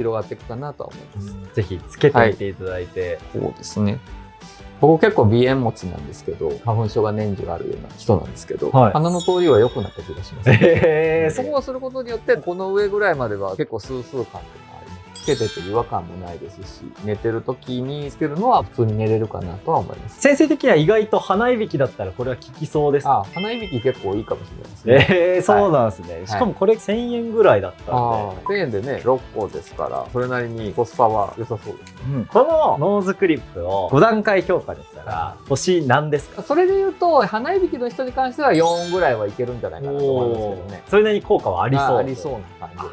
広がっていくかなとは思います。ぜひつけてみていただいて。そうですね。僕結構鼻炎持ちなんですけど、花粉症が年中あるような人なんですけど、はい鼻の通りは良くなった気がします、そこをすることによって、この上ぐらいまでは結構スースー感とかあります。つけてて違和感もないですし、寝てる時につけるのは普通に寝れるかなとは思います。先生的には意外と鼻いびきだったらこれは効きそうですか？鼻いびき結構いいかもしれないですね。そうなんですね。しかもこれ1000円ぐらいだったんで。1000円でね、6個ですから、それなりにコスパは良さそうですね。このノーズクリップを5段階評価でしたら、星何ですか？それで言うと、鼻いびきの人に関しては4ぐらいはいけるんじゃないかなと思いますけどね。それなりに効果はありそう。ありそうな感じ。